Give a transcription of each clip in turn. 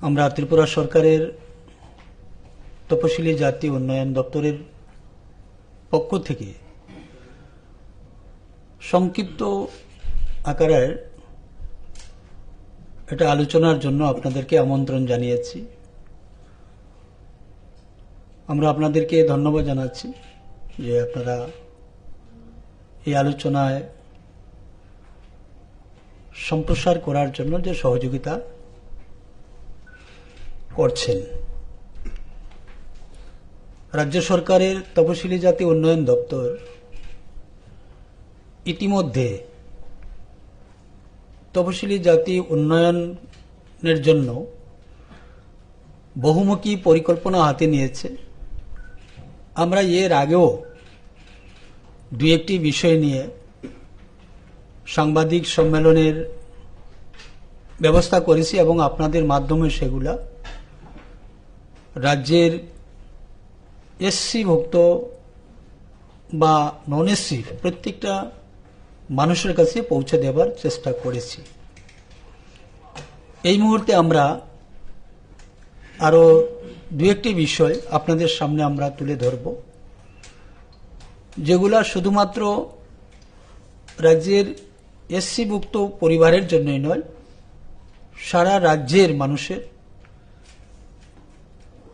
আমরা ত্রিপুরা সরকারের তপশিলি জাতি উন্নয়ন দপ্তরের পক্ষ থেকে সংক্ষিপ্ত আকারের এটা আলোচনার জন্য আপনাদেরকে আমন্ত্রণ জানিয়েছি। আমরা আপনাদেরকে ধন্যবাদ জানাচ্ছি যে আপনারা এই আলোচনায় সম্প্রসার করার জন্য যে সহযোগিতা করছেন। রাজ্য সরকারের তপশিলি জাতি উন্নয়ন দপ্তর ইতিমধ্যে তপশিলি জাতি উন্নয়নের জন্য বহুমুখী পরিকল্পনা হাতে নিয়েছে। আমরা এর আগেও দু একটি বিষয় নিয়ে সাংবাদিক সম্মেলনের ব্যবস্থা করেছি এবং আপনাদের মাধ্যমে সেগুলা রাজ্যের এসসি ভুক্ত বা নন এসসি প্রত্যেকটা মানুষের কাছে পৌঁছে দেবার চেষ্টা করেছি। এই মুহূর্তে আমরা আরো দু একটি বিষয় আপনাদের সামনে আমরা তুলে ধরব, যেগুলা শুধুমাত্র রাজ্যের এসসি ভুক্ত পরিবারের জন্যই নয়, সারা রাজ্যের মানুষের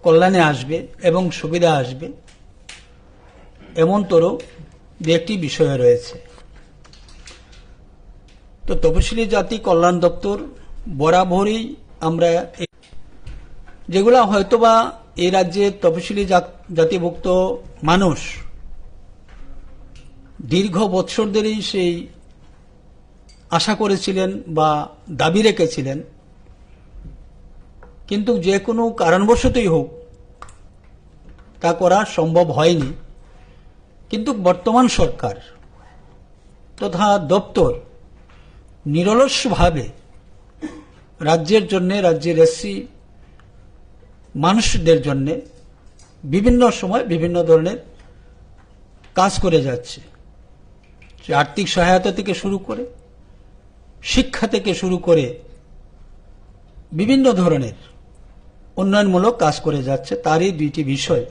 কল্যাণে আসবে এবং সুবিধা আসবে এমনতর দু একটি বিষয় রয়েছে। তো তপশিলি জাতি কল্যাণ দপ্তর বরাবরই আমরা যেগুলা হয়তোবা এই রাজ্যের তপশিলি জাতিভুক্ত মানুষ দীর্ঘ বৎসর ধরেই সেই আশা করেছিলেন বা দাবি রেখেছিলেন, কিন্তু যে কোনো কারণবশতই হোক তা করা সম্ভব হয়নি। কিন্তু বর্তমান সরকার তথা দপ্তর নিরলসভাবে রাজ্যের জন্য, রাজ্যের এসসি মানুষদের জন্য বিভিন্ন সময় বিভিন্ন ধরনের কাজ করে যাচ্ছে। আর্থিক সহায়তা থেকে শুরু করে, শিক্ষা থেকে শুরু করে বিভিন্ন ধরনের উন্নয়নমূলক কাজ করে যাচ্ছে। তারই দুইটি বিষয়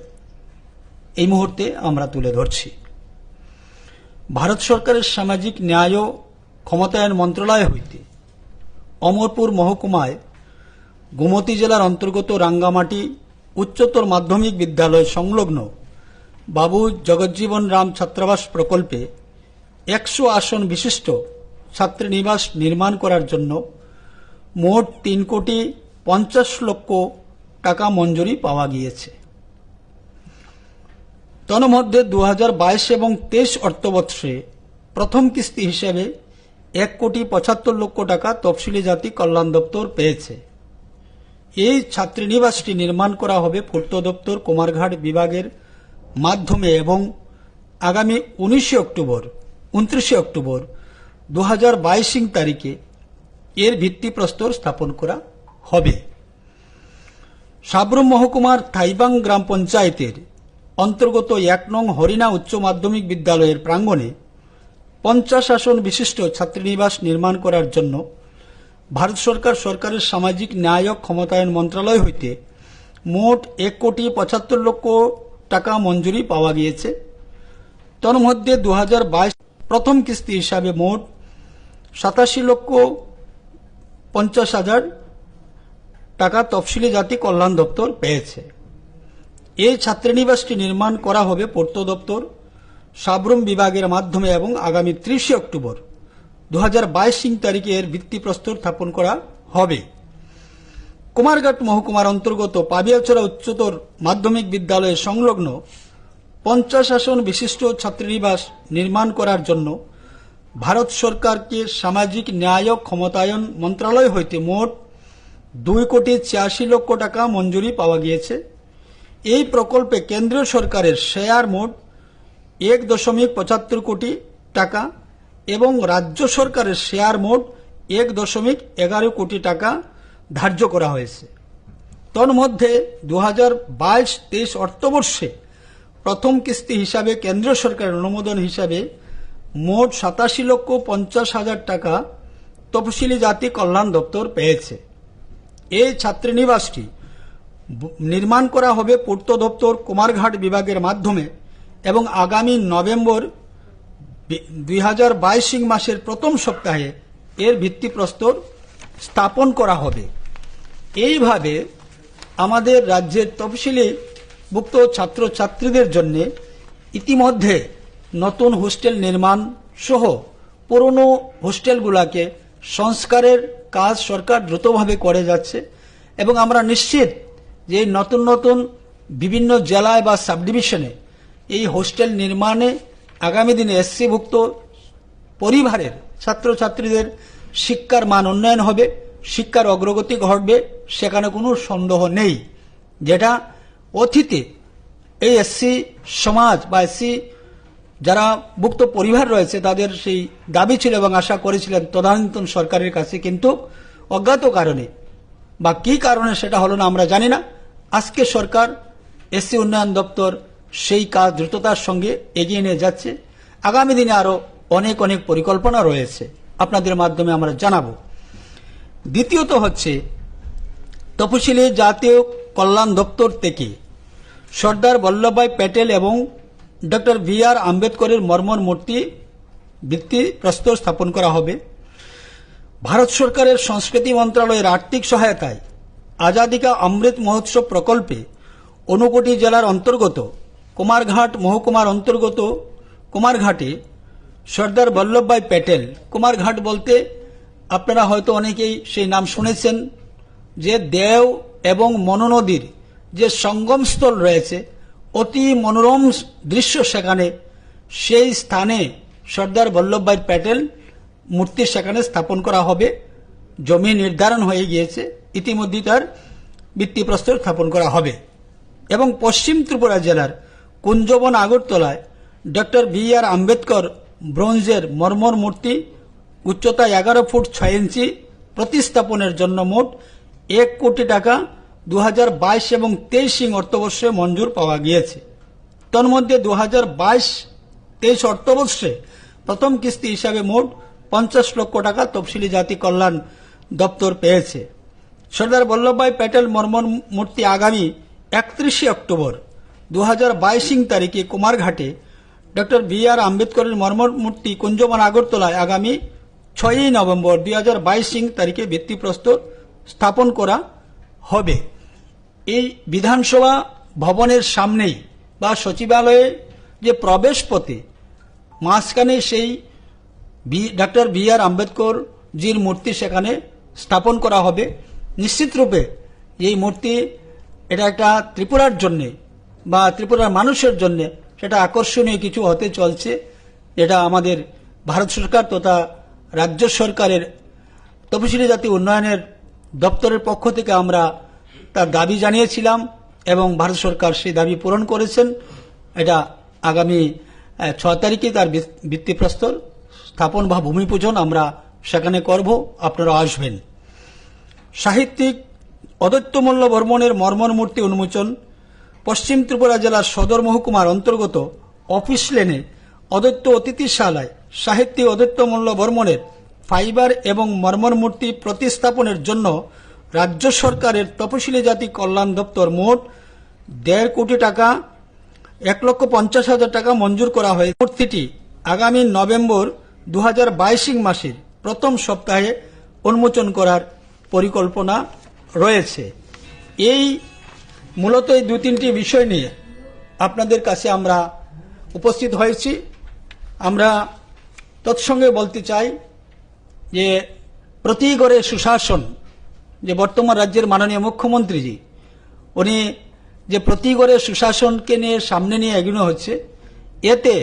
এই মুহূর্তে আমরা তুলে ধরছি। ভারত সরকারের সামাজিক ন্যায় ও ক্ষমতায়ন মন্ত্রণালয় হইতে অমরপুর মহকুমায় গোমতী জেলার অন্তর্গত রাঙ্গামাটি উচ্চতর মাধ্যমিক বিদ্যালয় সংলগ্ন বাবু জগজ্জীবন রাম ছাত্রাবাস প্রকল্পে 100 আসন বিশিষ্ট ছাত্রীনিবাস নির্মাণ করার জন্য মোট 3,50,00,000 টাকা মঞ্জুরি পাওয়া গিয়েছে। তন্মধ্যে 2022 এবং 23 অর্থবর্ষে প্রথম কিস্তি হিসেবে 1,75,00,000 টাকা তফসিলি জাতি কল্যাণ দপ্তর পেয়েছে। এই ছাত্রীনিবাসটি নির্মাণ করা হবে পূর্ত দপ্তর কুমারঘাট বিভাগের মাধ্যমে এবং আগামী 29 অক্টোবর 2022 তারিখে এর ভিত্তিপ্রস্তর স্থাপন করা হবে। সাবরুম মহকুমার থাইবাং গ্রাম পঞ্চায়েতের অন্তর্গত 1 নং হরিণা উচ্চ মাধ্যমিক বিদ্যালয়ের প্রাঙ্গণে 50 আসন বিশিষ্ট ছাত্রীনিবাস নির্মাণ করার জন্য ভারত সরকারের সামাজিক ন্যায় ও ক্ষমতায়ন মন্ত্রণালয় হইতে মোট 1,75,00,000 টাকা মঞ্জুরি পাওয়া গিয়েছে। তন্মধ্যে 2022 প্রথম কিস্তি হিসাবে মোট 87,50,000 টাকা তফসিলি জাতি কল্যাণ দপ্তর পেয়েছে। এই ছাত্রীনিবাসটি নির্মাণ করা হবে পূর্ত দপ্তর সাবরুম বিভাগের মাধ্যমে এবং আগামী 30 অক্টোবর 2022 তারিখে এর ভিত্তিপ্রস্তর স্থাপন করা হবে। কুমারঘাট মহকুমার অন্তর্গত পাবিয়াছড়া উচ্চতর মাধ্যমিক বিদ্যালয়ের সংলগ্ন 50 আসন বিশিষ্ট ছাত্রীনিবাস নির্মাণ করার জন্য ভারত সরকারকে সামাজিক ন্যায় ও ক্ষমতায়ন মন্ত্রণালয় হইতে মোট 2,86,00,000 টাকা মঞ্জুরি পাওয়া গিয়েছে। এই প্রকল্পে কেন্দ্রীয় সরকারের শেয়ার মোট 1.75 কোটি টাকা এবং রাজ্য সরকারের শেয়ার মোট 1.11 কোটি টাকা ধার্য করা হয়েছে। তন্মধ্যে 2022-23 অর্থবর্ষে প্রথম কিস্তি হিসাবে কেন্দ্রীয় সরকারের অনুমোদন হিসাবে মোট 87,50,000 টাকা তফসিলি জাতি কল্যাণ দপ্তর পেয়েছে। এই ছাত্রীনিবাসটি নির্মাণ করা হবে পূর্ত দপ্তর কুমারঘাট বিভাগের মাধ্যমে এবং আগামী নভেম্বর 2022 মাসের প্রথম সপ্তাহে এর ভিত্তিপ্রস্তর স্থাপন করা হবে। এইভাবে আমাদের রাজ্যের তফসিলিভুক্ত ছাত্রছাত্রীদের জন্য ইতিমধ্যে নতুন হোস্টেল নির্মাণ সহ পুরনো হোস্টেলগুলোকে সংস্কারের কাজ সরকার দ্রুতভাবে করে যাচ্ছে এবং আমরা নিশ্চিত যে নতুন নতুন বিভিন্ন জেলায় বা সাবডিভিশনে এই হোস্টেল নির্মাণে আগামী দিনে এসসিভুক্ত পরিবারের ছাত্রছাত্রীদের শিক্ষার মান উন্নয়ন হবে, শিক্ষার অগ্রগতি ঘটবে, সেখানে কোনো সন্দেহ নেই। যেটা অতীতে এই এসসি সমাজ বা এসসি যারা ভুক্ত পরিবার রয়েছে তাদের সেই দাবি ছিল এবং আশা করেছিলেন তদানীন্তন সরকারের কাছে, কিন্তু অজ্ঞাত কারণে বা কি কারণে সেটা হলো না আমরা জানি না। আজকে সরকার এসসি উন্নয়ন দপ্তর সেই কাজ দ্রুততার সঙ্গে এগিয়ে নিয়ে যাচ্ছে। আগামী দিনে আরো অনেক অনেক পরিকল্পনা রয়েছে, আপনাদের মাধ্যমে আমরা জানাবো। দ্বিতীয়ত হচ্ছে তপশিলি জাতীয় কল্যাণ দপ্তর থেকে সর্দার বল্লভভাই প্যাটেল এবং ডক্টর বি.আর. আম্বেদকরের মর্মর মূর্তি ভিত্তিপ্রস্তর স্থাপন করা হবে। ভারত সরকারের সংস্কৃতি মন্ত্রণালয়ের আর্থিক সহায়তায় আজাদি কা অমৃত মহোৎসব প্রকল্পে ঊনকোটি জেলার অন্তর্গত কুমারঘাট মহকুমার অন্তর্গত কুমারঘাটে সর্দার বল্লভভাই প্যাটেল, কুমারঘাট বলতে আপনারা হয়তো অনেকেই সেই নাম শুনেছেন, যে দেও এবং মনু নদীর যে সঙ্গমস্থল রয়েছে, অতি মনোরম দৃশ্য সেখানে, সেই স্থানে সর্দার বল্লভভাই প্যাটেল মূর্তি সেখানে স্থাপন করা হবে। জমি নির্ধারণ হয়ে গিয়েছে, ইতিমধ্যে তার ভিত্তিপ্রস্তর স্থাপন করা হবে। এবং পশ্চিম ত্রিপুরা জেলার কুঞ্জবন আগরতলায় ডক্টর বি.আর. আম্বেদকর ব্রোঞ্জের মর্মর মূর্তি উচ্চতা 11 ফুট 6 ইঞ্চি প্রতিস্থাপনের জন্য মোট 1 কোটি টাকা 2022 এবং 23 অর্থবর্ষে মঞ্জুর পাওয়া গিয়েছে। তন্মধ্যে 2022-23 অর্থবর্ষে প্রথম কিস্তি হিসাবে মোট 50 লক্ষ টাকা তফসিলি জাতি কল্যাণ দপ্তর পেয়েছে। সর্দার বল্লভভাই প্যাটেল মর্মর মূর্তি আগামী 31 অক্টোবর 2022 তারিখে কুমারঘাটে ডক্টর বি.আর. আম্বেদকরের মর্মর মূর্তি কুঞ্জবন আগরতলায় আগামী 6 নভেম্বর 2022 তারিখে ভিত্তিপ্রস্তর স্থাপন করা হবে। এই বিধানসভা ভবনের সামনেই বা সচিবালয়ে যে প্রবেশ পথে মাঝখানে সেই ডক্টর বি.আর. আম্বেদকর জির মূর্তি সেখানে স্থাপন করা হবে। নিশ্চিত রূপে এই মূর্তি এটা একটা ত্রিপুরার জন্য বা ত্রিপুরার মানুষের জন্য সেটা আকর্ষণীয় কিছু হতে চলছে। এটা আমাদের ভারত সরকার তথা রাজ্য সরকারের তফসিলি জাতি উন্নয়নের দপ্তরের পক্ষ থেকে আমরা তার দাবি জানিয়েছিলাম এবং ভারত সরকার সেই দাবি পূরণ করেছেন। এটা আগামী 6 তারিখে তার ভিত্তিপ্রস্তর স্থাপন বা ভূমি পূজন আমরা সেখানে করব, আপনারা আসবেন। সাহিত্যিক অদ্বৈতমল্ল বর্মনের মর্মর মূর্তি উন্মোচন পশ্চিম ত্রিপুরা জেলার সদর মহকুমার অন্তর্গত অফিস লেনে অদ্বৈত অতিথিশালায় সাহিত্যিক অদ্বৈতমল্ল বর্মনের ফাইবার এবং মর্মর মূর্তি প্রতিস্থাপনের জন্য রাজ্য সরকারের তপশিলি জাতি কল্যাণ দপ্তর মোট 1.5 কোটি টাকা 1,50,000 টাকা মঞ্জুর করা হয়েছে। মূর্তিটি আগামী নভেম্বর 2022 মাসের প্রথম সপ্তাহে উন্মোচন করার পরিকল্পনা রয়েছে। এই মূলত এই 2-3টি বিষয় নিয়ে আপনাদের কাছে আমরা উপস্থিত হয়েছি। আমরা তৎসঙ্গে বলতে চাই যে প্রতি ঘরে সুশাসন, যে বর্তমান রাজ্যের মাননীয় মুখ্যমন্ত্রীজি উনি যে প্রতি ঘরে সুশাসনকে নিয়ে সামনে নিয়ে এগোনো হচ্ছে, এতে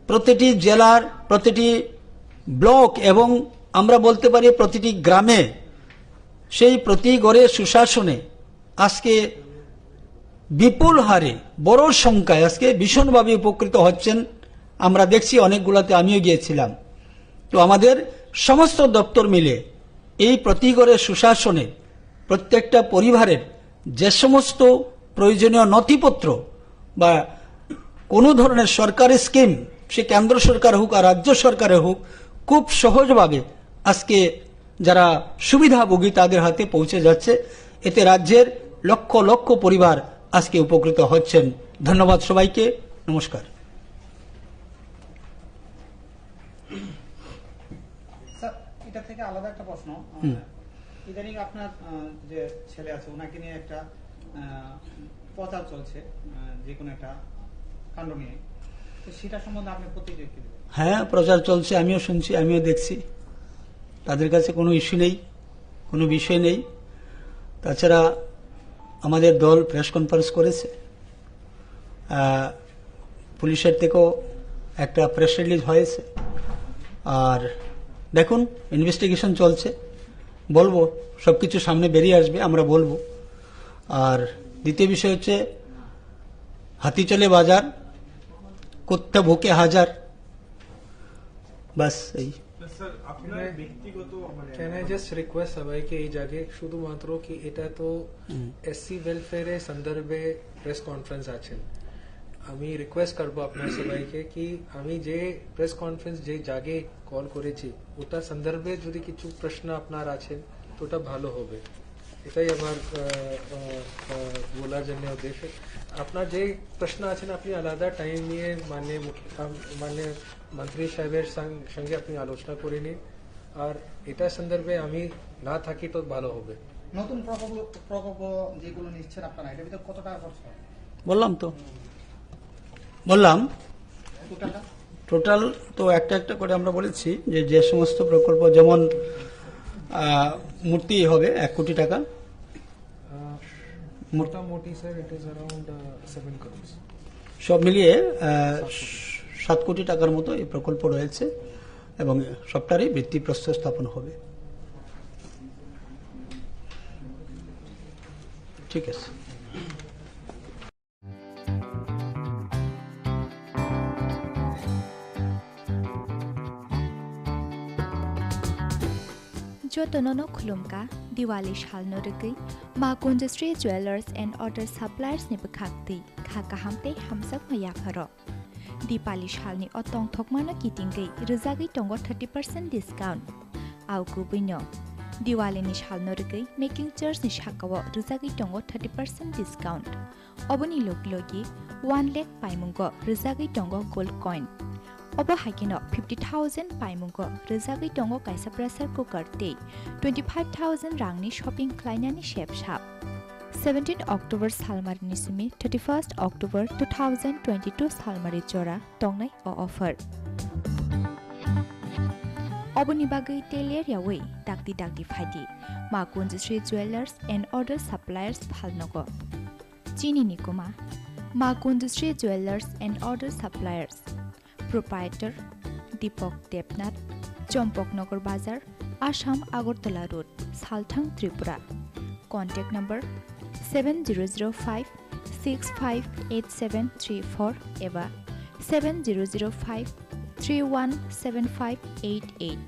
প্রতিটি জেলার প্রতিটি ব্লক এবং আমরা বলতে পারি প্রতিটি গ্রামে সেই প্রতি ঘরে সুশাসনে আজকে বিপুল হারে বড় সংখ্যায় আজকে ভীষণভাবে উপকৃত হচ্ছেন। আমরা দেখছি অনেকগুলোতে আমিও গিয়েছিলাম। তো আমাদের সমস্ত দপ্তর মিলে এই প্রতি ঘরে সুশাসনে প্রত্যেকটা পরিবারের যে সমস্ত প্রয়োজনীয় নথিপত্র বা কোনো ধরনের সরকারি স্কিম, সে কেন্দ্র সরকার হোক আর রাজ্য সরকারের হোক, খুব সহজভাবে আজকে যারা সুবিধাভোগী তাদের হাতে পৌঁছে যাচ্ছে। এতে রাজ্যের লক্ষ লক্ষ পরিবার আজকে উপকৃত হচ্ছেন। ধন্যবাদ সবাইকে, নমস্কার। স্যার, এটা থেকে আলাদা একটা প্রশ্ন। ইদানিং আপনার যে ছেলে আছে ওনাকে নিয়ে একটা প্রচার চলছে যে কোনো একটা কাণ্ড নিয়ে, তো সেটা সম্বন্ধে আপনি প্রতিক্রিয়া কি দেবেন? হ্যাঁ, প্রচার চলছে, আমিও শুনছি, আমিও দেখছি। তাদের কাছে কোনো ইস্যু নেই, কোনো বিষয় নেই। তাছাড়া আমাদের দল প্রেস কনফারেন্স করেছে, পুলিশের থেকেও একটা প্রেস রিলিজ হয়েছে। আর দেখুন, ইনভেস্টিগেশন চলছে, বলবো সবকিছু সামনে বেরিয়ে আসবে, আমরা বলবো। আর দ্বিতীয় বিষয় হচ্ছে, হাতি চলে বাজার, কুত্তা ভুকে হাজার, বাস এই। Can I just request সবাইকে এই জায়গায় শুধুমাত্র কি এটা তো এসসি ওয়েলফেয়ারের সন্দর্ভে প্রেস কনফারেন্স আছে, আমি রিকোয়েস্ট করবো আপনার সবাইকে কি আমি যে প্রেস কনফারেন্স যে জায়গায় কল করেছি ওটা সন্দর্ভে যদি কিছু প্রশ্ন আপনার আছে তো ওটা ভালো হবে। এটাই আমার বলার জন্য উদ্দেশ্য। আপনার যে প্রশ্ন আছেন আপনি আলাদা টাইম নিয়ে মাননীয় মন্ত্রী সাহেবের সঙ্গে আপনি আলোচনা করে নিন, আর এটা সন্দর্ভে আমি না থাকি তো ভালো হবে। নতুন প্রকল্প যেগুলো নিচ্ছেন আপনারা, এটার ভিতরে কত টাকা খরচ হয়? বললাম টোটাল তো একটা একটা করে আমরা বলেছি যে সমস্ত প্রকল্প, যেমন মূর্তি হবে 1 কোটি টাকা, মোটামুটি sir it is around 7 crores, সব মিলিয়ে 7 কোটি টাকার মতো এই প্রকল্প রয়েছে এবং সবটারই ভিত্তিপ্রস্তর স্থাপন হবে। ঠিক আছে। Jotonono Khulumka, Diwali Shalno Rigi, Makunjastri Jewelers and Other Suppliers ni Bukhakti, Khakahamte Hamsak Mayakharo. Dipali Shalni Otong Thokmano Kitingi, Rizagi Tongo 30% discount. Augubino. Diwali ni Shalno Rigi, Making Chairs ni Shakawa, Rizagi Tongo 30% discount. Oboni Loglogi, 1 lakh Patimungo, Rizagi Tongo Gold Coin. Obo Hakino 50,000 Patimungo, Rizagi Tongo Kaisa Pressure Cooker Day, 25,000 Rangni Shopping Kleinani Chef Shop. 17 October Salmarini Sumi, 31st October 2022 Salmari Jora, Tongnai o offer. Oboni Bagai Tailor Yawe, Dakti Fadi, Makunjastri Jewelers and Other Suppliers Phalnogo. Chini Nikoma, Makunjastri Jewelers and Other Suppliers. Proprietor Deepak Debnath, Chompoknagar Bazar, Assam Agartala Road, Salthang, Tripura. Contact number 7005 658734 eva 7005 317588.